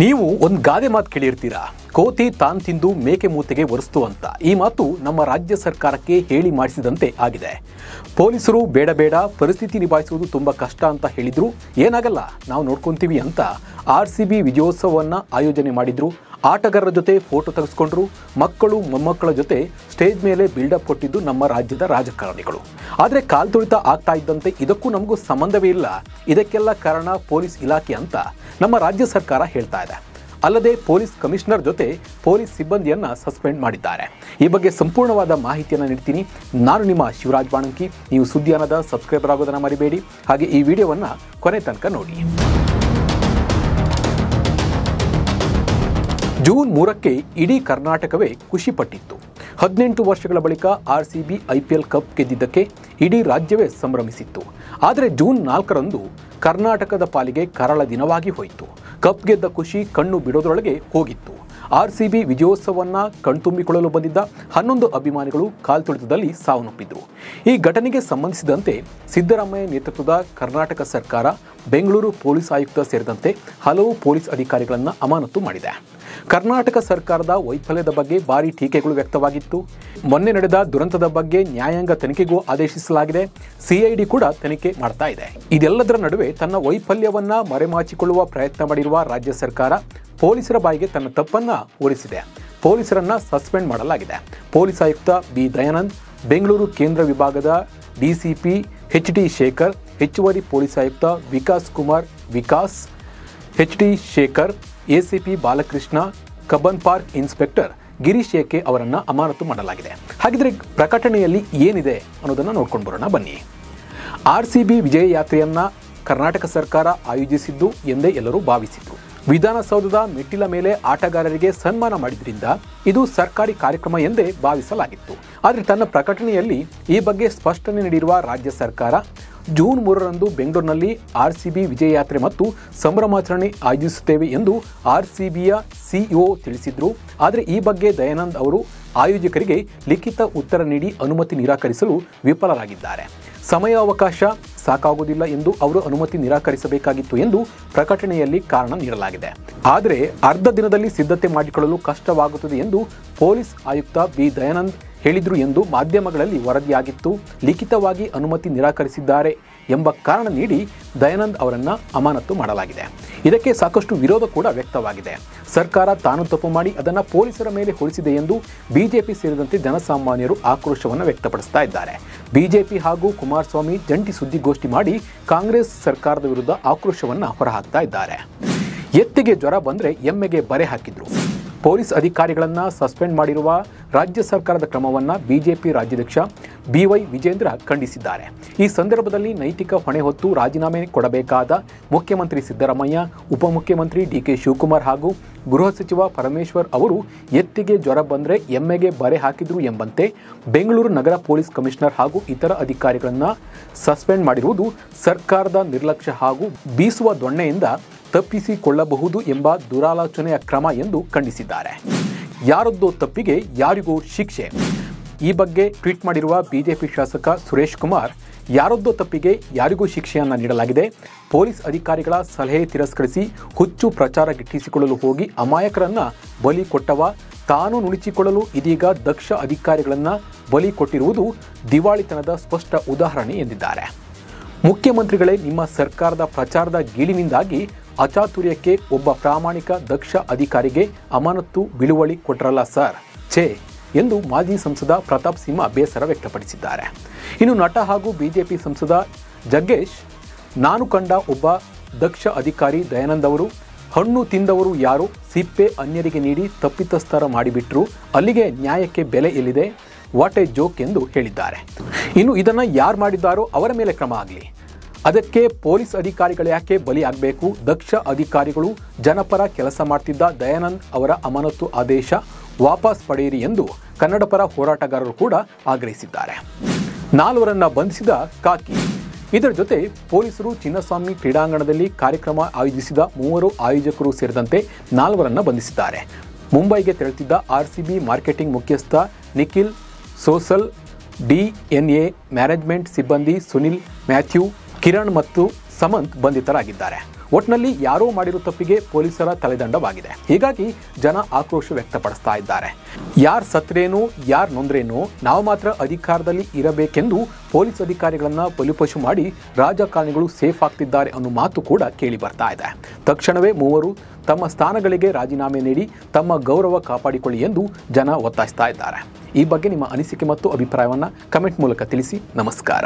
ನೀವು ಒಂದು ಗಾದೆ ಮಾತು ಕೇಳಿರ್ತೀರಾ, ಕೋತಿ ತಾನ್ ತಿಂದು ಮೇಕೆ ಮೂತೆಗೆ ಒರೆಸ್ತು ಅಂತ. ಈ ಮಾತು ನಮ್ಮ ರಾಜ್ಯ ಸರ್ಕಾರಕ್ಕೆ ಹೇಳಿ ಮಾಡಿಸಿದಂತೆ ಆಗಿದೆ. ಪೊಲೀಸರು ಬೇಡ ಬೇಡ ಪರಿಸ್ಥಿತಿ ನಿಭಾಯಿಸುವುದು ತುಂಬಾ ಕಷ್ಟ ಅಂತ ಹೇಳಿದ್ರು, ಏನಾಗಲ್ಲ ನಾವು ನೋಡ್ಕೊಂತೀವಿ ಅಂತ RCB ವಿಜಯೋತ್ಸವವನ್ನು ಆಯೋಜನೆ ಮಾಡಿದ್ರು. ಆಟಗಾರರ ಜೊತೆ ಫೋಟೋ ತೆಗೆಸ್ಕೊಂಡ್ರು. ಮಕ್ಕಳು ಮೊಮ್ಮಕ್ಕಳ ಜೊತೆ ಸ್ಟೇಜ್ ಮೇಲೆ ಬಿಲ್ಡಪ್ ಕೊಟ್ಟಿದ್ದು ನಮ್ಮ ರಾಜ್ಯದ ರಾಜಕಾರಣಿಗಳು. ಆದರೆ ಕಾಲ್ತುಳಿತ ಆಗ್ತಾ ಇದ್ದಂತೆ ಇದಕ್ಕೂ ನಮಗೂ ಸಂಬಂಧವೇ ಇಲ್ಲ, ಇದಕ್ಕೆಲ್ಲ ಕಾರಣ ಪೊಲೀಸ್ ಇಲಾಖೆ ಅಂತ ನಮ್ಮ ರಾಜ್ಯ ಸರ್ಕಾರ ಹೇಳ್ತಾ ಇದೆ. ಅಲ್ಲದೆ ಪೊಲೀಸ್ ಕಮಿಷನರ್ ಜೊತೆ ಪೊಲೀಸ್ ಸಿಬ್ಬಂದಿಯನ್ನ ಸಸ್ಪೆಂಡ್ ಮಾಡಿದ್ದಾರೆ. ಈ ಬಗ್ಗೆ ಸಂಪೂರ್ಣವಾದ ಮಾಹಿತಿಯನ್ನು ನೀಡ್ತೀನಿ. ನಾನು ನಿಮ್ಮ ಶಿವರಾಜ್ ಬಾಣಂಕಿ. ನೀವು ಸುದ್ದಿಯಾನದ ಸಬ್ಸ್ಕ್ರೈಬರ್ ಆಗೋದನ್ನು ಮರಿಬೇಡಿ. ಹಾಗೆ ಈ ವಿಡಿಯೋವನ್ನು ಕೊನೆ ತನಕ ನೋಡಿ. ಜೂನ್ 3ಕ್ಕೆ ಇಡೀ ಕರ್ನಾಟಕವೇ ಖುಷಿ ಪಟ್ಟಿತ್ತು. 18 ವರ್ಷಗಳ ಬಳಿಕ RCB IPL ಕಪ್ ಗೆದ್ದಿದ್ದಕ್ಕೆ ಇಡೀ ರಾಜ್ಯವೇ ಸಂಭ್ರಮಿಸಿತ್ತು. ಆದರೆ ಜೂನ್ 4ರಂದು ಕರ್ನಾಟಕದ ಪಾಲಿಗೆ ಕರಾಳ ದಿನವಾಗಿ ಹೋಯಿತು. ಕಪ್ ಗೆದ್ದ ಖುಷಿ ಕಣ್ಣು ಬಿಡೋದ್ರೊಳಗೆ ಹೋಗಿತ್ತು. RCB ವಿಜಯೋತ್ಸವವನ್ನು ಕಣ್ತುಂಬಿಕೊಳ್ಳಲು ಬಂದಿದ್ದ 11 ಅಭಿಮಾನಿಗಳು ಕಾಲ್ತುಳಿತದಲ್ಲಿ ಸಾವನ್ನಪ್ಪಿದ್ರು. ಈ ಘಟನೆಗೆ ಸಂಬಂಧಿಸಿದಂತೆ ಸಿದ್ದರಾಮಯ್ಯ ನೇತೃತ್ವದ ಕರ್ನಾಟಕ ಸರ್ಕಾರ ಬೆಂಗಳೂರು ಪೊಲೀಸ್ ಆಯುಕ್ತ ಸೇರಿದಂತೆ ಹಲವು ಪೊಲೀಸ್ ಅಧಿಕಾರಿಗಳನ್ನು ಅಮಾನತು ಮಾಡಿದೆ. ಕರ್ನಾಟಕ ಸರ್ಕಾರದ ವೈಫಲ್ಯದ ಬಗ್ಗೆ ಭಾರಿ ಟೀಕೆಗಳು ವ್ಯಕ್ತವಾಗಿತ್ತು. ಮೊನ್ನೆ ನಡೆದ ದುರಂತದ ಬಗ್ಗೆ ನ್ಯಾಯಾಂಗ ತನಿಖೆಗೂ ಆದೇಶಿಸಲಾಗಿದೆ. CID ಕೂಡ ತನಿಖೆ ಮಾಡ್ತಾ ಇದೆ. ಇದೆಲ್ಲದರ ನಡುವೆ ತನ್ನ ವೈಫಲ್ಯವನ್ನ ಮರೆಮಾಚಿಕೊಳ್ಳುವ ಪ್ರಯತ್ನ ಮಾಡಿರುವ ರಾಜ್ಯ ಸರ್ಕಾರ ಪೊಲೀಸರ ಬಾಯಿಗೆ ತನ್ನ ತಪ್ಪನ್ನ ಹೊರಿಸಿದೆ. ಪೊಲೀಸರನ್ನ ಸಸ್ಪೆಂಡ್ ಮಾಡಲಾಗಿದೆ. ಪೊಲೀಸ್ ಆಯುಕ್ತ B. ದಯಾನಂದ್, ಬೆಂಗಳೂರು ಕೇಂದ್ರ ವಿಭಾಗದ DCP HD. ಶೇಖರ್, ಹೆಚ್ಚುವರಿ ಪೊಲೀಸ್ ಆಯುಕ್ತ Vikas Kumar Vikas, HD. Shekhar, ACP Balakrishna, Cubbon park inspector Girish ಏಕೆ ಅವರನ್ನು ಅಮಾನತು ಮಾಡಲಾಗಿದೆ. ಹಾಗಿದ್ರೆ ಪ್ರಕಟಣೆಯಲ್ಲಿ ಏನಿದೆ ಅನ್ನೋದನ್ನು ನೋಡ್ಕೊಂಡು ಬರೋಣ ಬನ್ನಿ. RCB ವಿಜಯ ಯಾತ್ರೆಯನ್ನ ಕರ್ನಾಟಕ ಸರ್ಕಾರ ಆಯೋಜಿಸಿದ್ದು ಎಂದೇ ಎಲ್ಲರೂ ಭಾವಿಸಿದ್ರು. ವಿಧಾನಸೌಧದ ಮೆಟ್ಟಿಲ ಮೇಲೆ ಆಟಗಾರರಿಗೆ ಸನ್ಮಾನ ಮಾಡಿದ್ರಿಂದ ಇದು ಸರ್ಕಾರಿ ಕಾರ್ಯಕ್ರಮ ಎಂದೇ ಭಾವಿಸಲಾಗಿತ್ತು. ಆದರೆ ತನ್ನ ಪ್ರಕಟಣೆಯಲ್ಲಿ ಈ ಬಗ್ಗೆ ಸ್ಪಷ್ಟನೆ ನೀಡಿರುವ ರಾಜ್ಯ ಸರ್ಕಾರ ಜೂನ್ 3ರಂದು ಬೆಂಗಳೂರಿನಲ್ಲಿ RCB ವಿಜಯ ಯಾತ್ರೆ ಮತ್ತು ಸಂಭ್ರಮಾಚರಣೆ ಆಯೋಜಿಸುತ್ತೇವೆ ಎಂದು RCBಯ CEO ತಿಳಿಸಿದ್ರು. ಆದರೆ ಈ ಬಗ್ಗೆ ದಯಾನಂದ್ ಅವರು ಆಯೋಜಕರಿಗೆ ಲಿಖಿತ ಉತ್ತರ ನೀಡಿ ಅನುಮತಿ ನಿರಾಕರಿಸಲು ವಿಫಲರಾಗಿದ್ದಾರೆ. ಸಮಯಾವಕಾಶ ಸಾಕಾಗುವುದಿಲ್ಲ ಎಂದು ಅವರು ಅನುಮತಿ ನಿರಾಕರಿಸಬೇಕಾಗಿತ್ತು ಎಂದು ಪ್ರಕಟಣೆಯಲ್ಲಿ ಕಾರಣ ನೀಡಲಾಗಿದೆ. ಆದರೆ ಅರ್ಧ ದಿನದಲ್ಲಿ ಸಿದ್ಧತೆ ಮಾಡಿಕೊಳ್ಳಲು ಕಷ್ಟವಾಗುತ್ತದೆ ಎಂದು ಪೊಲೀಸ್ ಆಯುಕ್ತ B. ದಯಾನಂದ್ ಹೇಳಿದ್ರು ಎಂದು ಮಾಧ್ಯಮಗಳಲ್ಲಿ ವರದಿಯಾಗಿತ್ತು. ಲಿಖಿತವಾಗಿ ಅನುಮತಿ ನಿರಾಕರಿಸಿದ್ದಾರೆ ಎಂಬ ಕಾರಣ ನೀಡಿ ದಯಾನಂದ್ ಅವರನ್ನು ಅಮಾನತು ಮಾಡಲಾಗಿದೆ. ಇದಕ್ಕೆ ಸಾಕಷ್ಟು ವಿರೋಧ ಕೂಡ ವ್ಯಕ್ತವಾಗಿದೆ. ಸರ್ಕಾರ ತಾನು ತಪ್ಪು ಮಾಡಿ ಅದನ್ನು ಪೊಲೀಸರ ಮೇಲೆ ಹೊರಿಸಿದೆ ಎಂದು BJP ಸೇರಿದಂತೆ ಜನಸಾಮಾನ್ಯರು ಆಕ್ರೋಶವನ್ನು ವ್ಯಕ್ತಪಡಿಸ್ತಾ ಇದ್ದಾರೆ. BJP ಹಾಗೂ ಕುಮಾರಸ್ವಾಮಿ ಜಂಟಿ ಸುದ್ದಿಗೋಷ್ಠಿ ಮಾಡಿ ಕಾಂಗ್ರೆಸ್ ಸರ್ಕಾರದ ವಿರುದ್ಧ ಆಕ್ರೋಶವನ್ನು ಹೊರಹಾಕ್ತಾ ಇದ್ದಾರೆ. ಎತ್ತಿಗೆ ಜ್ವರ ಬಂದರೆ ಎಮ್ಮೆಗೆ ಬರೆ ಹಾಕಿದ್ರು. ಪೊಲೀಸ್ ಅಧಿಕಾರಿಗಳನ್ನು ಸಸ್ಪೆಂಡ್ ಮಾಡಿರುವ ರಾಜ್ಯ ಸರ್ಕಾರದ ಕ್ರಮವನ್ನು BJP ರಾಜ್ಯಾಧ್ಯಕ್ಷ BY ವಿಜೇಂದ್ರ ಖಂಡಿಸಿದ್ದಾರೆ. ಈ ಸಂದರ್ಭದಲ್ಲಿ ನೈತಿಕ ಹೊಣೆ ಹೊತ್ತು ರಾಜೀನಾಮೆ ಕೊಡಬೇಕಾದ ಮುಖ್ಯಮಂತ್ರಿ ಸಿದ್ದರಾಮಯ್ಯ, ಉಪಮುಖ್ಯಮಂತ್ರಿ DK ಶಿವಕುಮಾರ್ ಹಾಗೂ ಗೃಹ ಸಚಿವ ಪರಮೇಶ್ವರ್ ಅವರು ಎತ್ತಿಗೆ ಜ್ವರ ಬಂದರೆ ಎಮ್ಮೆಗೆ ಬರೆ ಹಾಕಿದ್ರು ಎಂಬಂತೆ ಬೆಂಗಳೂರು ನಗರ ಪೊಲೀಸ್ ಕಮಿಷನರ್ ಹಾಗೂ ಇತರ ಅಧಿಕಾರಿಗಳನ್ನು ಸಸ್ಪೆಂಡ್ ಮಾಡಿರುವುದು ಸರ್ಕಾರದ ನಿರ್ಲಕ್ಷ್ಯ ಹಾಗೂ ಬೀಸುವ ದೊಣ್ಣೆಯಿಂದ ತಪ್ಪಿಸಿಕೊಳ್ಳಬಹುದು ಎಂಬ ದುರಾಲೋಚನೆಯ ಕ್ರಮ ಎಂದು ಖಂಡಿಸಿದ್ದಾರೆ. ಯಾರದ್ದೋ ತಪ್ಪಿಗೆ ಯಾರಿಗೂ ಶಿಕ್ಷೆ. ಈ ಬಗ್ಗೆ ಟ್ವೀಟ್ ಮಾಡಿರುವ BJP ಶಾಸಕ ಸುರೇಶ್ ಕುಮಾರ್, ಯಾರದ್ದೋ ತಪ್ಪಿಗೆ ಯಾರಿಗೂ ಶಿಕ್ಷೆಯನ್ನು ನೀಡಲಾಗಿದೆ. ಪೊಲೀಸ್ ಅಧಿಕಾರಿಗಳ ಸಲಹೆ ತಿರಸ್ಕರಿಸಿ ಹುಚ್ಚು ಪ್ರಚಾರ ಗಿಟ್ಟಿಸಿಕೊಳ್ಳಲು ಹೋಗಿ ಅಮಾಯಕರನ್ನ ಬಲಿ ಕೊಟ್ಟವ ತಾನು ನುಣುಚಿಕೊಳ್ಳಲು ಇದೀಗ ದಕ್ಷ ಅಧಿಕಾರಿಗಳನ್ನು ಬಲಿ ಕೊಟ್ಟಿರುವುದು ದಿವಾಳಿತನದ ಸ್ಪಷ್ಟ ಉದಾಹರಣೆ ಎಂದಿದ್ದಾರೆ. ಮುಖ್ಯಮಂತ್ರಿಗಳೇ, ನಿಮ್ಮ ಸರ್ಕಾರದ ಪ್ರಚಾರದ ಗೀಳಿನಿಂದಾಗಿ ಅಚಾತುರ್ಯಕ್ಕೆ ಒಬ್ಬ ಪ್ರಾಮಾಣಿಕ ದಕ್ಷ ಅಧಿಕಾರಿಗೆ ಅಮಾನತು ಬಿಳುವಳಿ ಕೊಟ್ಟರಲ್ಲ ಸರ್, ಛೇ ಎಂದು ಮಾಜಿ ಸಂಸದ ಪ್ರತಾಪ್ ಸಿಂಹ ಬೇಸರ ವ್ಯಕ್ತಪಡಿಸಿದ್ದಾರೆ. ಇನ್ನು ನಟ ಹಾಗೂ BJP ಸಂಸದ ಜಗ್ಗೇಶ್, ನಾನು ಕಂಡ ಒಬ್ಬ ದಕ್ಷ ಅಧಿಕಾರಿ ದಯಾನಂದ್ ಅವರು. ಹಣ್ಣು ತಿಂದವರು ಯಾರು, ಸಿಪ್ಪೆ ಅನ್ಯರಿಗೆ ನೀಡಿ ತಪ್ಪಿತಸ್ಥರ ಮಾಡಿಬಿಟ್ರು, ಅಲ್ಲಿಗೆ ನ್ಯಾಯಕ್ಕೆ ಬೆಲೆ ಎಲ್ಲಿದೆ, ವಾಟ್ ಎ ಜೋಕ್ ಎಂದು ಹೇಳಿದ್ದಾರೆ. ಇನ್ನು ಇದನ್ನು ಯಾರು ಮಾಡಿದ್ದಾರೋ ಅವರ ಮೇಲೆ ಕ್ರಮ ಆಗಲಿ, ಅದಕ್ಕೆ ಪೊಲೀಸ್ ಅಧಿಕಾರಿಗಳು ಯಾಕೆ ಬಲಿ ಆಗಬೇಕು? ದಕ್ಷ ಅಧಿಕಾರಿಗಳು ಜನಪರ ಕೆಲಸ ಮಾಡ್ತಿದ್ದ ದಯಾನಂದ್ ಅವರ ಅಮಾನತು ಆದೇಶ ವಾಪಸ್ ಪಡೆಯಿರಿ ಎಂದು ಕನ್ನಡಪರ ಹೋರಾಟಗಾರರು ಕೂಡ ಆಗ್ರಹಿಸಿದ್ದಾರೆ. 4 ಬಂಧಿಸಿದ ಕಾಕಿ. ಇದರ ಜೊತೆ ಪೊಲೀಸರು ಚಿನ್ನಸ್ವಾಮಿ ಕ್ರೀಡಾಂಗಣದಲ್ಲಿ ಕಾರ್ಯಕ್ರಮ ಆಯೋಜಿಸಿದ 3 ಆಯೋಜಕರು ಸೇರಿದಂತೆ 4 ಬಂಧಿಸಿದ್ದಾರೆ. ಮುಂಬೈಗೆ ತೆರಳುತ್ತಿದ್ದ RCB ಮಾರ್ಕೆಟಿಂಗ್ ಮುಖ್ಯಸ್ಥ ನಿಖಿಲ್ ಸೋಸಲ್, DNA ಮ್ಯಾನೇಜ್ಮೆಂಟ್ ಸಿಬ್ಬಂದಿ ಸುನಿಲ್, ಮ್ಯಾಥ್ಯೂ, ಕಿರಣ್ ಮತ್ತು ಸಮಂತ್ ಬಂಧಿತರಾಗಿದ್ದಾರೆ. ಒಟ್ನಲ್ಲಿ ಯಾರೋ ಮಾಡಿರೋ ತಪ್ಪಿಗೆ ಪೊಲೀಸರ ತಲೆದಂಡವಾಗಿದೆ. ಹೀಗಾಗಿ ಜನ ಆಕ್ರೋಶ ವ್ಯಕ್ತಪಡಿಸ್ತಾ ಇದ್ದಾರೆ. ಯಾರು ಸತ್ರೇನು ಯಾರು ನೊಂದ್ರೇನು ನಾವು ಮಾತ್ರ ಅಧಿಕಾರದಲ್ಲಿ ಇರಬೇಕೆಂದು ಪೊಲೀಸ್ ಅಧಿಕಾರಿಗಳನ್ನ ಬಲಿಪಶು ಮಾಡಿ ರಾಜಕಾರಣಿಗಳು ಸೇಫ್ ಆಗ್ತಿದ್ದಾರೆ ಅನ್ನೋ ಮಾತು ಕೂಡ ಕೇಳಿ ಬರ್ತಾ ಇದೆ. ತಕ್ಷಣವೇ ಮೂವರು ತಮ್ಮ ಸ್ಥಾನಗಳಿಗೆ ರಾಜೀನಾಮೆ ನೀಡಿ ತಮ್ಮ ಗೌರವ ಕಾಪಾಡಿಕೊಳ್ಳಿ ಎಂದು ಜನ ಒತ್ತಾಯಿಸ್ತಾ ಇದ್ದಾರೆ. ಈ ಬಗ್ಗೆ ನಿಮ್ಮ ಅನಿಸಿಕೆ ಮತ್ತು ಅಭಿಪ್ರಾಯವನ್ನು ಕಮೆಂಟ್ ಮೂಲಕ ತಿಳಿಸಿ. ನಮಸ್ಕಾರ.